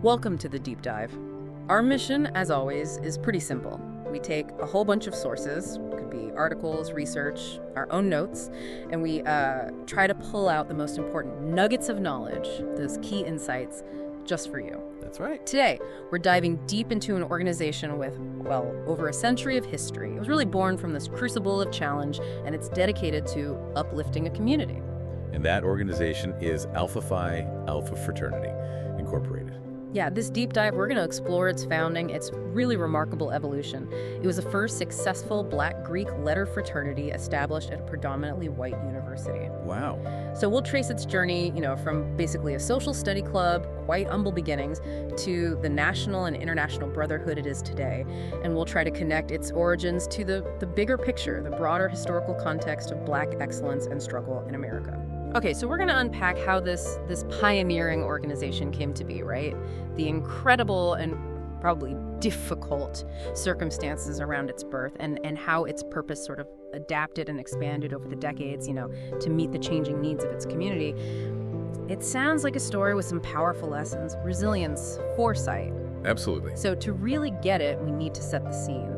Welcome to the Deep Dive. Our mission, as always, is pretty simple. We take a whole bunch of sources, could be articles, research, our own notes, and we try to pull out the most important nuggets of knowledge, those key insights, just for you. That's right. Today, we're diving deep into an organization with, well, over a century of history. It was really born from this crucible of challenge, and it's dedicated to uplifting a community. And that organization is Alpha Phi Alpha Fraternity, Incorporated. Yeah, this deep dive, we're going to explore its founding, its really remarkable evolution. It was the first successful Black Greek letter fraternity established at a predominantly white university. Wow. So we'll trace its journey, from basically a social study club, quite humble beginnings, to the national and international brotherhood it is today. And we'll try to connect its origins to the bigger picture, the broader historical context of Black excellence and struggle in America. Okay, so we're going to unpack how this pioneering organization came to be, right? The incredible and probably difficult circumstances around its birth and how its purpose sort of adapted and expanded over the decades, to meet the changing needs of its community. It sounds like a story with some powerful lessons, resilience, foresight. Absolutely. So to really get it, we need to set the scene.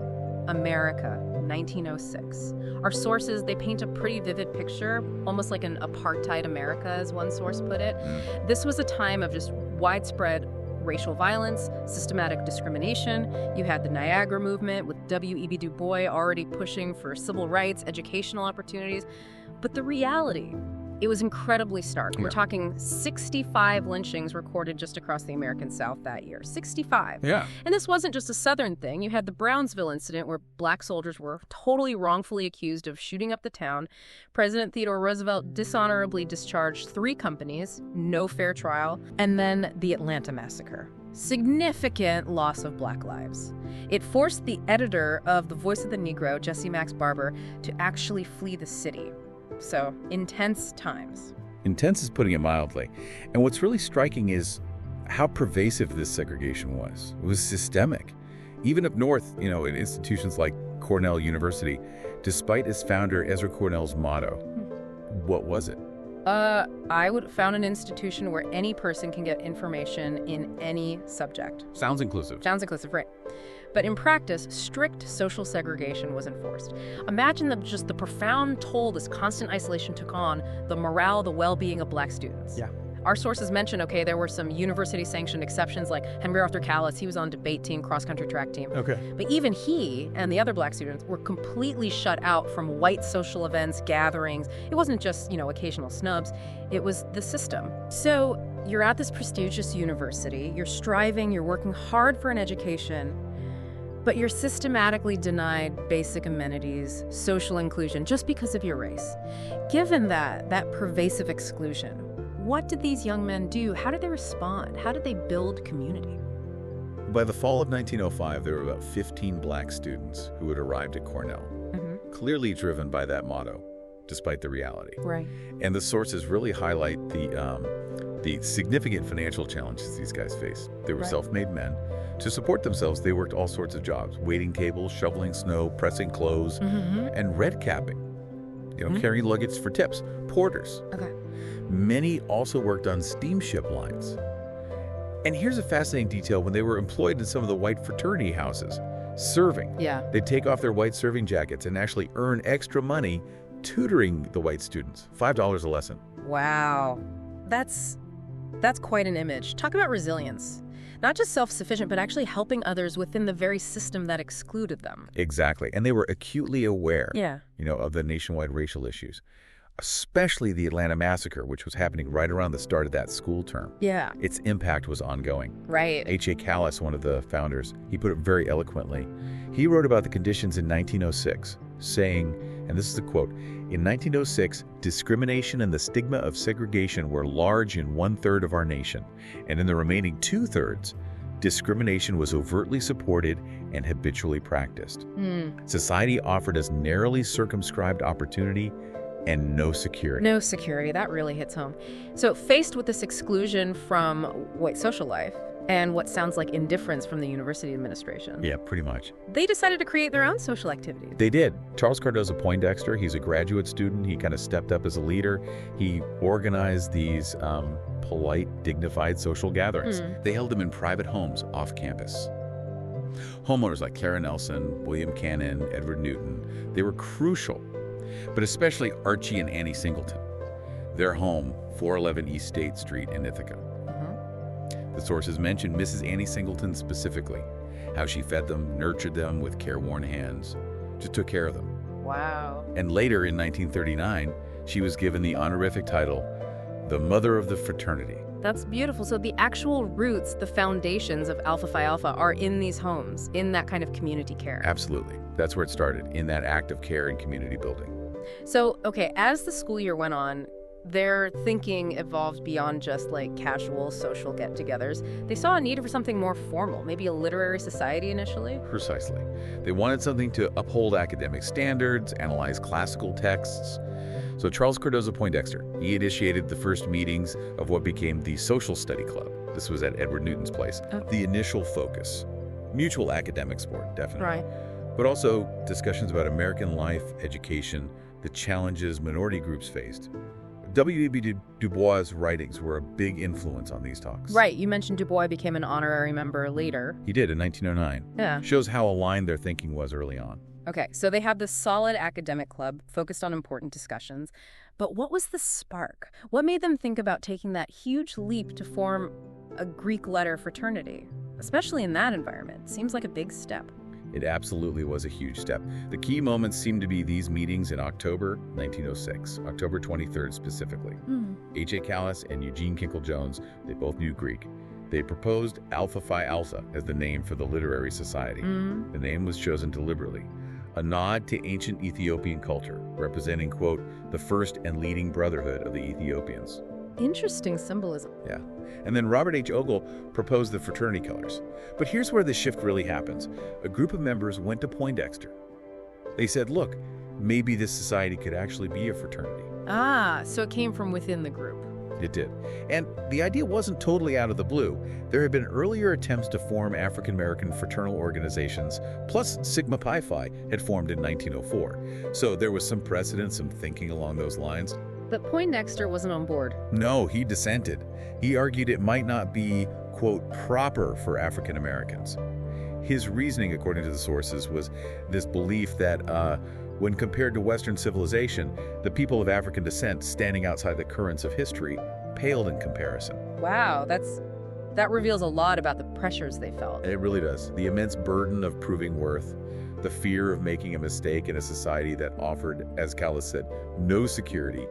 America, 1906. Our sources, they paint a pretty vivid picture, almost like an apartheid America, as one source put it. This was a time of just widespread racial violence, systematic discrimination. You had the Niagara movement with W.E.B. Du Bois already pushing for civil rights, educational opportunities. But the reality, it was incredibly stark. We're talking 65 lynchings recorded just across the American South that year. 65. Yeah. And this wasn't just a Southern thing. You had the Brownsville incident where Black soldiers were totally wrongfully accused of shooting up the town. President Theodore Roosevelt dishonorably discharged 3 companies, no fair trial. And then the Atlanta massacre. Significant loss of Black lives. It forced the editor of The Voice of the Negro, Jesse Max Barber, to actually flee the city. So, intense times. Intense is putting it mildly. And what's really striking is how pervasive this segregation was. It was systemic. Even up north, in institutions like Cornell University, despite its founder, Ezra Cornell's motto, what was it? I would found an institution where any person can get information in any subject. Sounds inclusive. Sounds inclusive, right. But in practice, strict social segregation was enforced. Imagine the profound toll this constant isolation took on the morale, the well-being of Black students. Yeah. Our sources mention, there were some university-sanctioned exceptions like Henry Arthur Callis. He was on debate team, cross-country track team. Okay. But even he and the other Black students were completely shut out from white social events, gatherings. It wasn't just, occasional snubs. It was the system. So you're at this prestigious university. You're striving. You're working hard for an education. But you're systematically denied basic amenities, social inclusion, just because of your race. Given that pervasive exclusion, what did these young men do? How did they respond? How did they build community? By the fall of 1905, there were about 15 Black students who had arrived at Cornell, clearly driven by that motto, despite the reality. Right. And the sources really highlight the significant financial challenges these guys faced. They were self-made men. To support themselves, they worked all sorts of jobs, waiting tables, shoveling snow, pressing clothes, and red capping, carrying luggage for tips, porters. Okay. Many also worked on steamship lines. And here's a fascinating detail. When they were employed in some of the white fraternity houses, serving, they'd take off their white serving jackets and actually earn extra money tutoring the white students, $5 a lesson. Wow. That's quite an image. Talk about resilience. Not just self-sufficient, but actually helping others within the very system that excluded them. Exactly. And they were acutely aware, Yeah. Of the nationwide racial issues, especially the Atlanta massacre, which was happening right around the start of that school term. Yeah. Its impact was ongoing. Right. H.A. Callis, one of the founders, he put it very eloquently. He wrote about the conditions in 1906, saying, and this is a quote, "In 1906, discrimination and the stigma of segregation were large in 1/3 of our nation, and in the remaining 2/3, discrimination was overtly supported and habitually practiced. Society offered us narrowly circumscribed opportunity and no security." No security. That really hits home. So faced with this exclusion from white social life, and what sounds like indifference from the university administration. Yeah, pretty much. They decided to create their own social activities. They did. Charles Cardozo Poindexter, he's a graduate student. He kind of stepped up as a leader. He organized these polite, dignified social gatherings. They held them in private homes off campus. Homeowners like Clara Nelson, William Cannon, Edward Newton, they were crucial, but especially Archie and Annie Singleton. Their home, 411 East State Street in Ithaca. The sources mention Mrs. Annie Singleton specifically, how she fed them, nurtured them with careworn hands, just took care of them. Wow. And later in 1939, she was given the honorific title, the Mother of the Fraternity. That's beautiful. So the actual roots, the foundations of Alpha Phi Alpha are in these homes, in that kind of community care. Absolutely. That's where it started, in that act of care and community building. So, okay, as the school year went on, their thinking evolved beyond just like casual social get-togethers. They saw a need for something more formal, maybe a literary society initially. Precisely. They wanted something to uphold academic standards, analyze classical texts. So Charles Cardozo Poindexter, he initiated the first meetings of what became the Social Study Club. This was at Edward Newton's place. The initial focus, mutual academic sport, definitely. Right. But also discussions about American life, education, the challenges minority groups faced. W.E.B. Du Bois' writings were a big influence on these talks. Right. You mentioned Du Bois became an honorary member later. He did in 1909. Yeah. Shows how aligned their thinking was early on. Okay, so they had this solid academic club focused on important discussions. But what was the spark? What made them think about taking that huge leap to form a Greek letter fraternity? Especially in that environment. Seems like a big step. It absolutely was a huge step. The key moments seem to be these meetings in October 1906, October 23rd specifically. H.A. Callis and Eugene Kinkle-Jones, they both knew Greek. They proposed Alpha Phi Alpha as the name for the literary society. The name was chosen deliberately, a nod to ancient Ethiopian culture, representing, quote, the first and leading brotherhood of the Ethiopians. Interesting symbolism. Yeah. And then Robert H. Ogle proposed the fraternity colors. But here's where the shift really happens. A group of members went to Poindexter. They said, look, maybe this society could actually be a fraternity. Ah, so it came from within the group. It did. And the idea wasn't totally out of the blue. There had been earlier attempts to form African-American fraternal organizations, plus Sigma Pi Phi had formed in 1904. So there was some precedent, some thinking along those lines. But Poindexter wasn't on board. No, he dissented. He argued it might not be, quote, proper for African Americans. His reasoning, according to the sources, was this belief that when compared to Western civilization, the people of African descent standing outside the currents of history paled in comparison. Wow, that reveals a lot about the pressures they felt. It really does. The immense burden of proving worth, the fear of making a mistake in a society that offered, as Callis said, no security.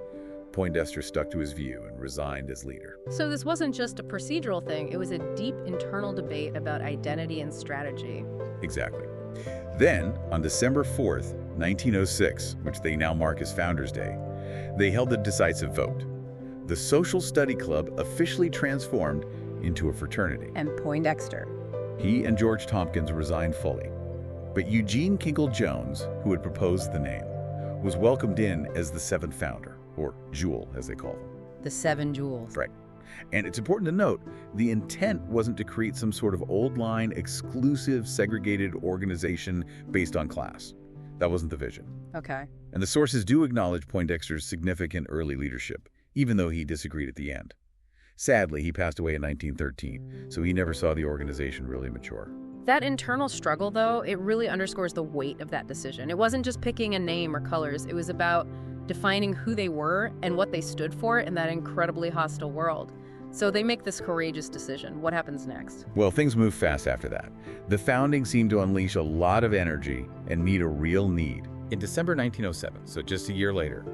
Poindexter stuck to his view and resigned as leader. So this wasn't just a procedural thing, it was a deep internal debate about identity and strategy. Exactly. Then, on December 4th, 1906, which they now mark as Founders' Day, they held a decisive vote. The Social Study Club officially transformed into a fraternity. And Poindexter. He and George Tompkins resigned fully. But Eugene Kinkle-Jones, who had proposed the name, was welcomed in as the seventh founder, or Jewel, as they call them. The 7 jewels. Right. And it's important to note, the intent wasn't to create some sort of old-line, exclusive, segregated organization based on class. That wasn't the vision. Okay. And the sources do acknowledge Poindexter's significant early leadership, even though he disagreed at the end. Sadly, he passed away in 1913, so he never saw the organization really mature. That internal struggle, though, it really underscores the weight of that decision. It wasn't just picking a name or colors. It was about defining who they were and what they stood for in that incredibly hostile world. So they make this courageous decision. What happens next? Well, things move fast after that. The founding seemed to unleash a lot of energy and meet a real need. In December 1907, so just a year later,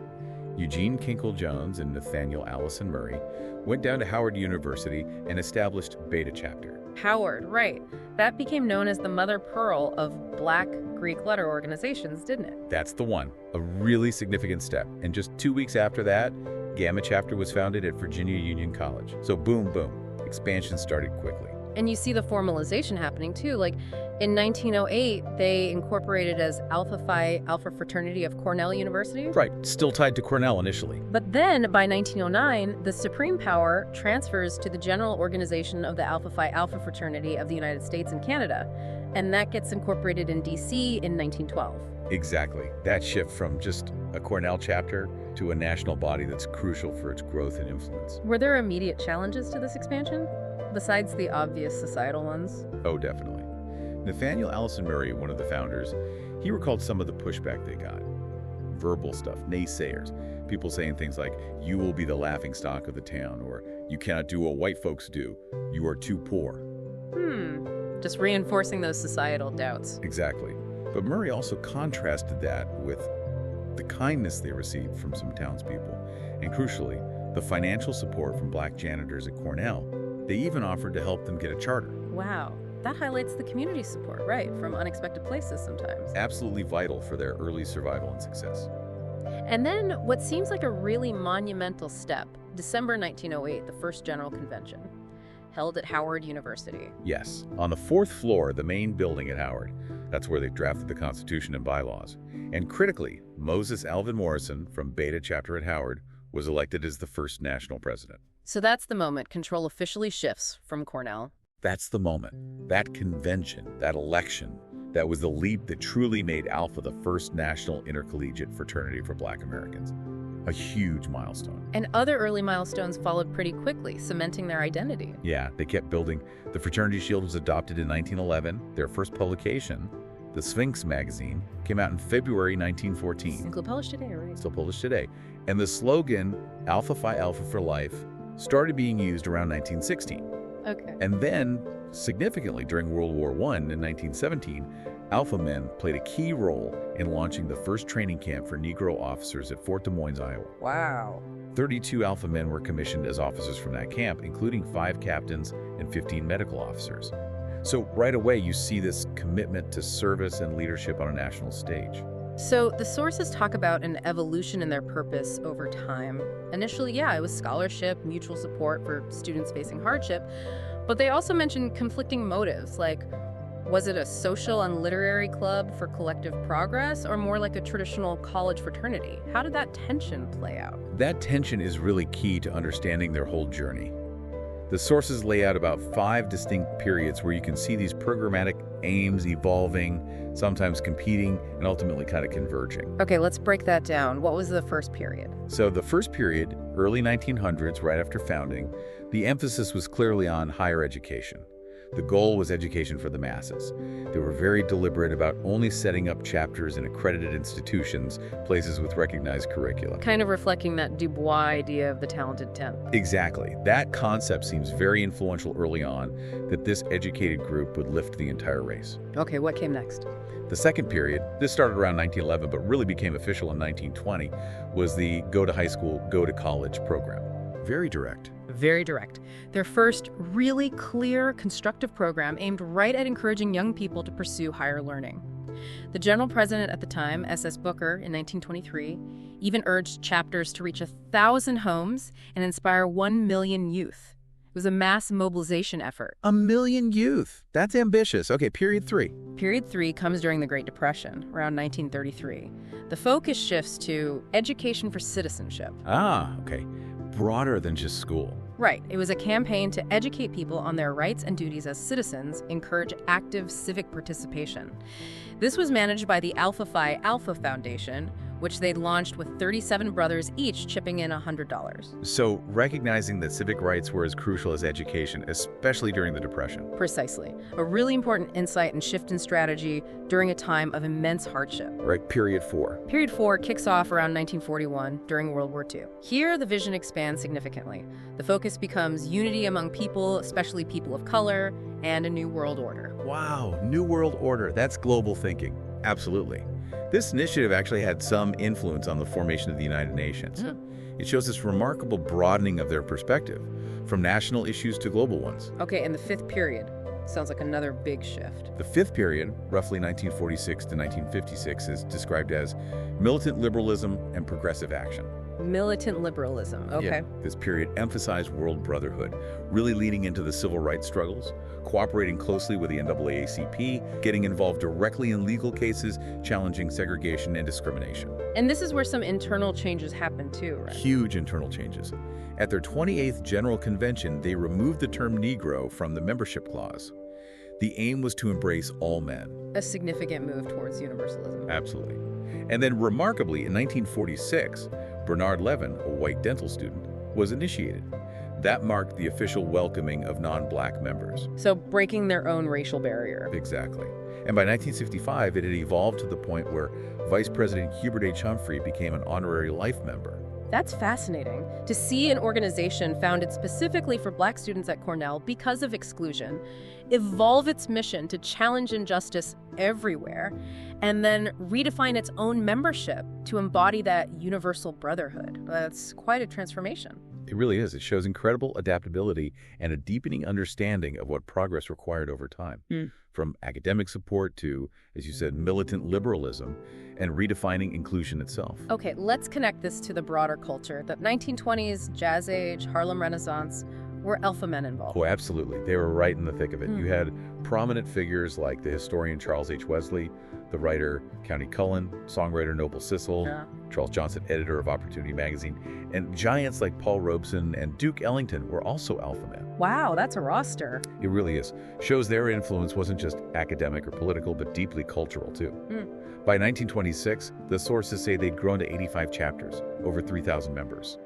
Eugene Kinkle-Jones and Nathaniel Allison Murray went down to Howard University and established Beta Chapter. Howard, right. That became known as the mother pearl of Black Greek letter organizations, didn't it? That's the one. A really significant step. And just 2 weeks after that, Gamma Chapter was founded at Virginia Union College. So boom, boom. Expansion started quickly. And you see the formalization happening too. Like in 1908, they incorporated as Alpha Phi Alpha Fraternity of Cornell University. Right, still tied to Cornell initially. But then by 1909, the supreme power transfers to the General Organization of the Alpha Phi Alpha Fraternity of the United States and Canada. And that gets incorporated in D.C. in 1912. Exactly. That shift from just a Cornell chapter to a national body that's crucial for its growth and influence. Were there immediate challenges to this expansion, besides the obvious societal ones? Oh, definitely. Nathaniel Allison Murray, one of the founders, he recalled some of the pushback they got. Verbal stuff, naysayers, people saying things like, you will be the laughingstock of the town, or you cannot do what white folks do, you are too poor. Just reinforcing those societal doubts. Exactly. But Murray also contrasted that with the kindness they received from some townspeople, and crucially, the financial support from black janitors at Cornell. They even offered to help them get a charter. Wow. That highlights the community support, right, from unexpected places sometimes. Absolutely vital for their early survival and success. And then what seems like a really monumental step, December 1908, the first General Convention, held at Howard University. Yes, on the 4th floor, the main building at Howard. That's where they drafted the Constitution and bylaws. And critically, Moses Alvin Morrison from Beta Chapter at Howard was elected as the first national president. So that's the moment control officially shifts from Cornell. That's the moment. That convention, that election, that was the leap that truly made Alpha the first national intercollegiate fraternity for Black Americans. A huge milestone. And other early milestones followed pretty quickly, cementing their identity. Yeah, they kept building. The fraternity shield was adopted in 1911. Their first publication, the Sphinx magazine, came out in February 1914. Still published today, right? Still published today. And the slogan, Alpha Phi Alpha for Life, started being used around 1916. Okay. And then, significantly during World War I in 1917, Alpha men played a key role in launching the first training camp for Negro officers at Fort Des Moines, Iowa. Wow. 32 Alpha men were commissioned as officers from that camp, including 5 captains and 15 medical officers. So right away, you see this commitment to service and leadership on a national stage. So the sources talk about an evolution in their purpose over time. Initially, it was scholarship, mutual support for students facing hardship, but they also mention conflicting motives, like was it a social and literary club for collective progress, or more like a traditional college fraternity? How did that tension play out? That tension is really key to understanding their whole journey. The sources lay out about 5 distinct periods where you can see these programmatic aims evolving, sometimes competing, and ultimately kind of converging. Okay, let's break that down. What was the first period? So the first period, early 1900s, right after founding, the emphasis was clearly on higher education. The goal was education for the masses. They were very deliberate about only setting up chapters in accredited institutions, places with recognized curricula. Kind of reflecting that Du Bois idea of the talented 10. Exactly. That concept seems very influential early on, that this educated group would lift the entire race. Okay, what came next? The second period, this started around 1911 but really became official in 1920, was the go to high school, go to college program. Very direct. Very direct. Their first really clear, constructive program aimed right at encouraging young people to pursue higher learning. The general president at the time, S.S. Booker, in 1923, even urged chapters to reach 1,000 homes and inspire 1 million youth. It was a mass mobilization effort. 1 million youth. That's ambitious. Okay, period 3. Period 3 comes during the Great Depression, around 1933. The focus shifts to education for citizenship. Ah, okay. Broader than just school. Right. It was a campaign to educate people on their rights and duties as citizens, encourage active civic participation. This was managed by the Alpha Phi Alpha Foundation, which they'd launched with 37 brothers each chipping in $100. So recognizing that civic rights were as crucial as education, especially during the Depression. Precisely. A really important insight and shift in strategy during a time of immense hardship. Right, period 4. Period 4 kicks off around 1941 during World War II. Here, the vision expands significantly. The focus becomes unity among people, especially people of color, and a new world order. Wow, new world order. That's global thinking. Absolutely. This initiative actually had some influence on the formation of the United Nations. It shows this remarkable broadening of their perspective, from national issues to global ones. Okay, and the 5th period sounds like another big shift. The 5th period, roughly 1946 to 1956, is described as militant liberalism and progressive action. Militant liberalism, okay. Yeah, this period emphasized world brotherhood, really leaning into the civil rights struggles, cooperating closely with the NAACP, getting involved directly in legal cases, challenging segregation and discrimination. And this is where some internal changes happen too, right? Huge internal changes. At their 28th General Convention, they removed the term Negro from the membership clause. The aim was to embrace all men. A significant move towards universalism. Absolutely. And then, remarkably, in 1946, Bernard Levin, a white dental student, was initiated. That marked the official welcoming of non-black members. So breaking their own racial barrier. Exactly. And by 1965, it had evolved to the point where Vice President Hubert H. Humphrey became an honorary life member. That's fascinating. To see an organization founded specifically for black students at Cornell because of exclusion evolve its mission to challenge injustice everywhere and then redefine its own membership to embody that universal brotherhood. That's quite a transformation. It really is. It shows incredible adaptability and a deepening understanding of what progress required over time. From academic support to, as you said, militant liberalism and redefining inclusion itself. Okay, let's connect this to the broader culture. The 1920s, Jazz Age, Harlem Renaissance, were alpha men involved? Oh, absolutely. They were right in the thick of it. You had prominent figures like the historian Charles H. Wesley, the writer Countee Cullen, songwriter Noble Sissle, Charles Johnson, editor of Opportunity magazine, and giants like Paul Robeson and Duke Ellington were also alpha men. Wow, that's a roster. It really is. Shows their influence wasn't just academic or political, but deeply cultural, too. By 1926, the sources say they'd grown to 85 chapters, over 3,000 members.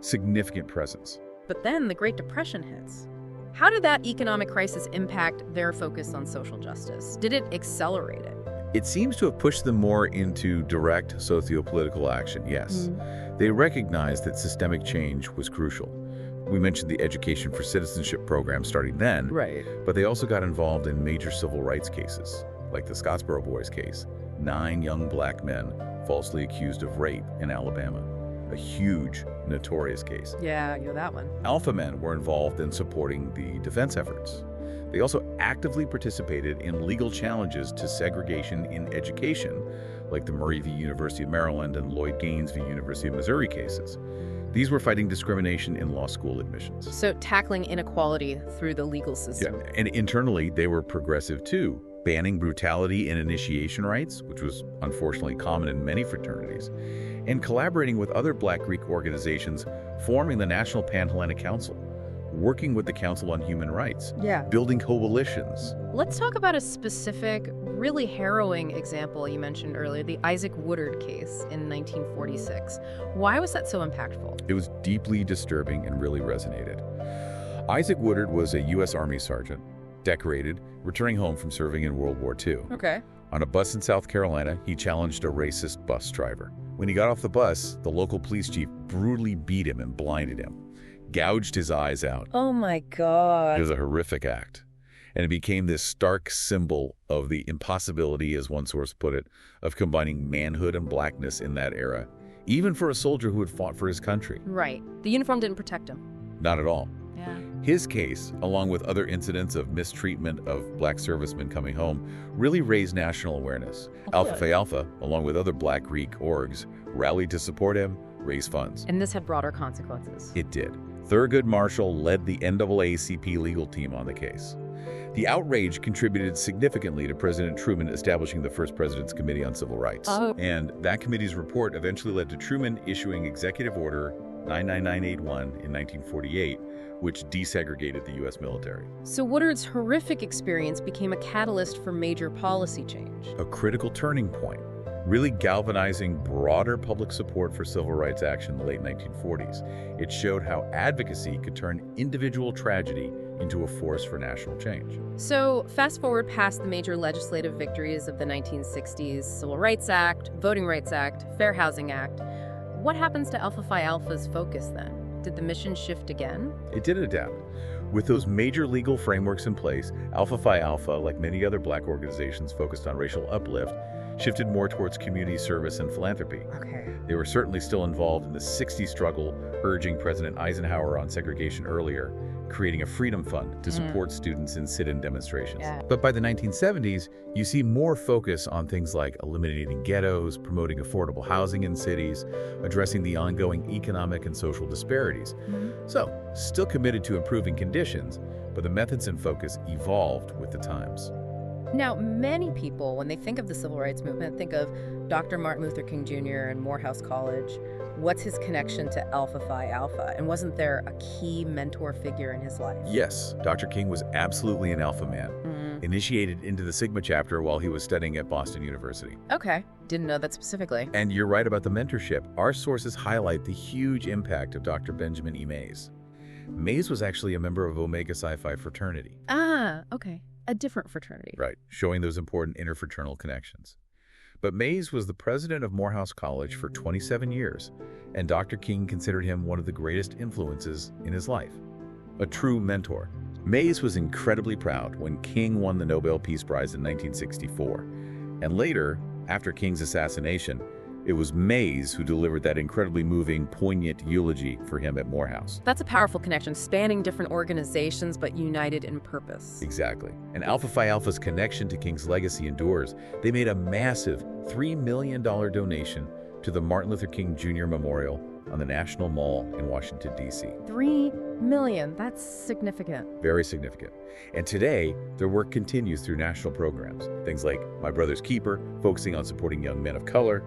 Significant presence. But then the Great Depression hits. How did that economic crisis impact their focus on social justice? Did it accelerate it? It seems to have pushed them more into direct socio-political action, yes. They recognized that systemic change was crucial. We mentioned the Education for Citizenship program starting then, but they also got involved in major civil rights cases, like the Scottsboro Boys case, 9 young black men falsely accused of rape in Alabama. A huge, notorious case. Yeah, that one. Alpha men were involved in supporting the defense efforts. They also actively participated in legal challenges to segregation in education, like the Murray v. University of Maryland and Lloyd Gaines v. University of Missouri cases. These were fighting discrimination in law school admissions. So tackling inequality through the legal system. Yeah, and internally, they were progressive too, banning brutality in initiation rites, which was unfortunately common in many fraternities, and collaborating with other Black Greek organizations, forming the National Pan-Hellenic Council, working with the Council on Human Rights, building coalitions. Let's talk about a specific, really harrowing example you mentioned earlier, the Isaac Woodard case in 1946. Why was that so impactful? It was deeply disturbing and really resonated. Isaac Woodard was a U.S. Army sergeant, decorated, returning home from serving in World War II. On a bus in South Carolina, he challenged a racist bus driver. When he got off the bus, the local police chief brutally beat him and blinded him, gouged his eyes out. Oh my God. It was a horrific act. And it became this stark symbol of the impossibility, as one source put it, of combining manhood and blackness in that era, even for a soldier who had fought for his country. Right. The uniform didn't protect him. Not at all. Yeah. His case, along with other incidents of mistreatment of black servicemen coming home, really raised national awareness. Alpha Phi Alpha, along with other Black Greek orgs, rallied to support him, raise funds. And this had broader consequences. It did. Thurgood Marshall led the NAACP legal team on the case. The outrage contributed significantly to President Truman establishing the first President's Committee on Civil Rights. And that committee's report eventually led to Truman issuing Executive Order 99981 in 1948, which desegregated the U.S. military. So Woodard's horrific experience became a catalyst for major policy change. A critical turning point, really galvanizing broader public support for civil rights action in the late 1940s. It showed how advocacy could turn individual tragedy into a force for national change. So fast forward past the major legislative victories of the 1960s, Civil Rights Act, Voting Rights Act, Fair Housing Act. What happens to Alpha Phi Alpha's focus then? Did the mission shift again? It did adapt. With those major legal frameworks in place, Alpha Phi Alpha, like many other Black organizations focused on racial uplift, shifted more towards community service and philanthropy. Okay. They were certainly still involved in the '60s struggle, urging President Eisenhower on segregation earlier, creating a freedom fund to support students in sit-in demonstrations. Yeah. But by the 1970s, you see more focus on things like eliminating ghettos, promoting affordable housing in cities, addressing the ongoing economic and social disparities. So, still committed to improving conditions, but the methods and focus evolved with the times. Now, many people, when they think of the civil rights movement, think of Dr. Martin Luther King Jr. and Morehouse College. What's his connection to Alpha Phi Alpha? And wasn't there a key mentor figure in his life? Yes, Dr. King was absolutely an alpha man, initiated into the Sigma chapter while he was studying at Boston University. Okay, didn't know that specifically. And you're right about the mentorship. Our sources highlight the huge impact of Dr. Benjamin E. Mays. Mays was actually a member of Omega Psi Phi Fraternity. Ah, okay. A different fraternity. Right, showing those important interfraternal connections. But Mays was the president of Morehouse College for 27 years, and Dr. King considered him one of the greatest influences in his life. A true mentor. Mays was incredibly proud when King won the Nobel Peace Prize in 1964. And later, after King's assassination, it was Mays who delivered that incredibly moving, poignant eulogy for him at Morehouse. That's a powerful connection, spanning different organizations but united in purpose. Exactly. And Alpha Phi Alpha's connection to King's legacy endures. They made a massive $3 million donation to the Martin Luther King Jr. Memorial on the National Mall in Washington, D.C. $3 million, that's significant. Very significant. And today, their work continues through national programs. Things like My Brother's Keeper, focusing on supporting young men of color.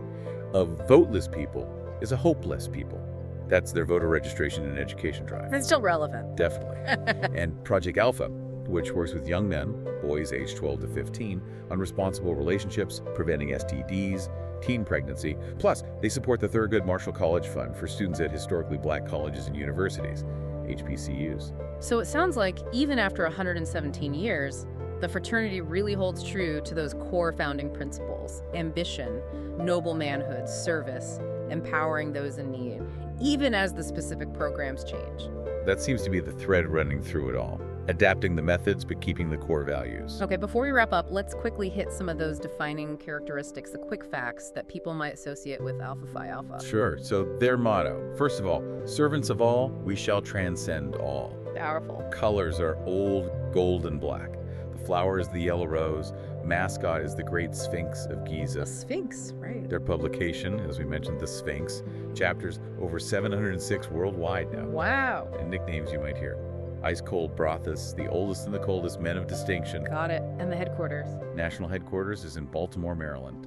A voteless people is a hopeless people. That's their voter registration and education drive. It's still relevant. Definitely. And Project Alpha, which works with young men, boys aged 12 to 15, on responsible relationships, preventing STDs, teen pregnancy. Plus, they support the Thurgood Marshall College Fund for students at historically black colleges and universities, HBCUs. So it sounds like even after 117 years, the fraternity really holds true to those core founding principles: ambition, noble manhood, service, empowering those in need, even as the specific programs change. That seems to be the thread running through it all. Adapting the methods, but keeping the core values. Okay, before we wrap up, let's quickly hit some of those defining characteristics, the quick facts that people might associate with Alpha Phi Alpha. Sure. So their motto, first of all, servants of all, we shall transcend all. Powerful. Colors are old gold and black. The flower is the yellow rose. Mascot is the Great Sphinx of Giza. The Sphinx, right. Their publication, as we mentioned, the Sphinx, chapters over 706 worldwide now. Wow. And nicknames you might hear. Ice Cold Brothos, the oldest and the coldest men of distinction. Got it. And the headquarters? National headquarters is in Baltimore, Maryland,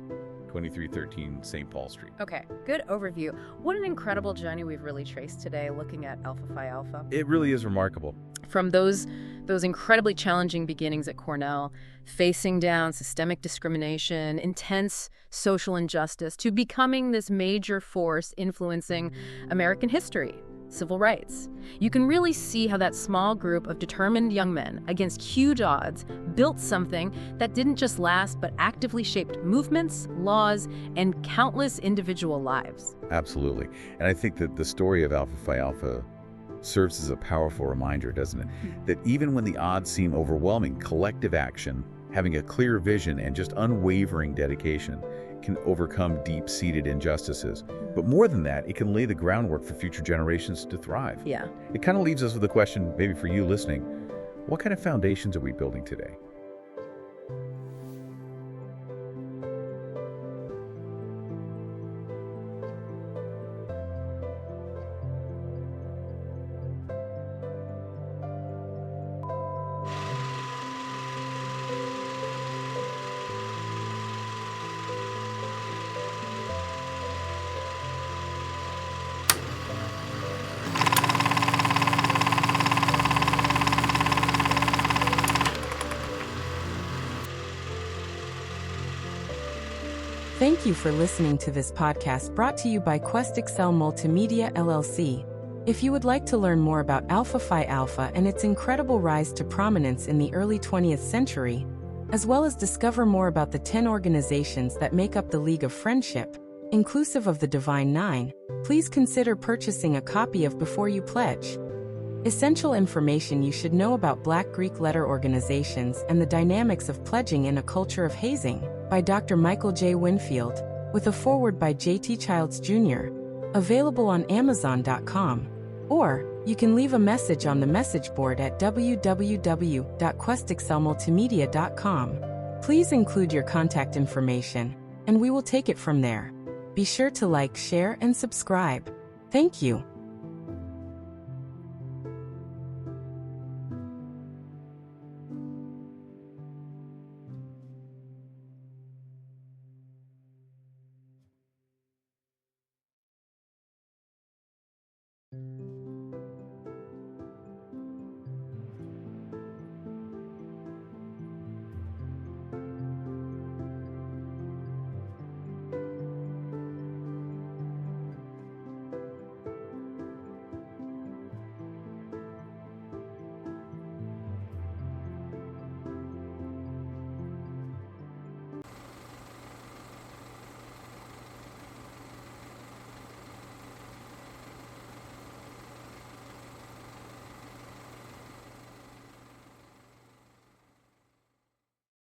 2313 St. Paul Street. Okay, good overview. What an incredible journey we've really traced today looking at Alpha Phi Alpha. It really is remarkable. From those incredibly challenging beginnings at Cornell, facing down systemic discrimination, intense social injustice, to becoming this major force influencing American history, civil rights. You can really see how that small group of determined young men against huge odds built something that didn't just last, but actively shaped movements, laws, and countless individual lives. Absolutely. And I think that the story of Alpha Phi Alpha serves as a powerful reminder, doesn't it? That even when the odds seem overwhelming, collective action, having a clear vision, and just unwavering dedication can overcome deep-seated injustices. But more than that, it can lay the groundwork for future generations to thrive. Yeah. It kind of leaves us with a question, maybe for you listening, what kind of foundations are we building today? Thank you for listening to this podcast brought to you by Quest Excel Multimedia LLC. If you would like to learn more about Alpha Phi Alpha and its incredible rise to prominence in the early 20th century, as well as discover more about the 10 organizations that make up the League of Friendship, inclusive of the Divine Nine, please consider purchasing a copy of Before You Pledge. Essential information you should know about Black Greek letter organizations and the dynamics of pledging in a culture of hazing, by Dr. Michael J. Winfield, with a foreword by J.T. Childs Jr., available on Amazon.com. Or, you can leave a message on the message board at www.questexcelmultimedia.com. Please include your contact information, and we will take it from there. Be sure to like, share, and subscribe. Thank you.